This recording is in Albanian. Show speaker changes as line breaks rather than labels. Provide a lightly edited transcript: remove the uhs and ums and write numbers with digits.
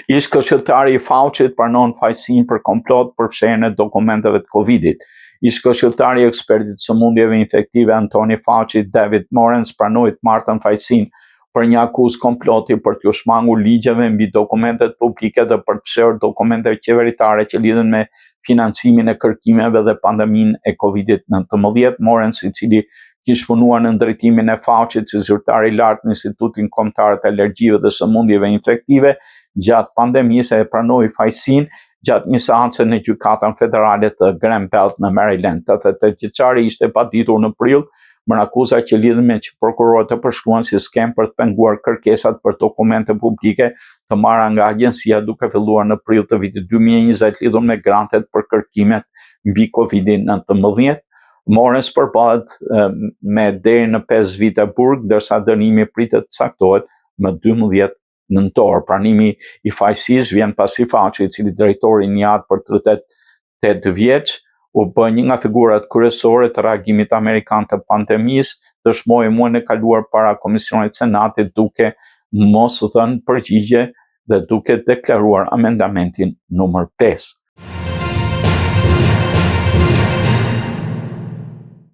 Ish këshilltari i Faucit pranon fajësinë për komplot për fshehjen e dokumenteve të Covidit. Ish këshilltari i ekspertit sëmundjeve infektive Anthony Fauci, David Morens, pranoi të martën fajësinë për një akuzë komploti për t'u shmangur ligjeve mbi dokumentet publike dhe për të fshehur dokumente qeveritare që lidhen me financimin e kërkimeve dhe pandeminë e Covid-19. Morens, i cili kishte punuar në drejtimin e Faucit si zyrtar i lartë në Institutin Kombëtar të Alergjive dhe Sëmundjeve Infektive gjatë pandemisë, e pranoi fajësinë gjatë një seance në gjykatën federale të Graham Belt në Maryland. 88 vjeçari ishte paditur në prill për akuza që lidhen me që prokurorët e përshkruan si skem për të penguar kërkesat për dokumente publike të marra nga agjencia, duke filluar në prill të vitit 2020 lidhur me grantet për kërkimet mbi Covid-19. Morens përballet me deri në 5 vite burg, ndërsa dënimi pritet të caktohet më 12 nëntor. Pranimi i fajësisë vjen pasi Fauci, i cili drejtori një atë për 38 vjeç, u bë një nga figurat kryesore të reagimit amerikan të pandemisë, dëshmoi muajin e kaluar para Komisionit të Senatit duke mos u dhënë përgjigje dhe duke deklaruar amendamentin numër 5.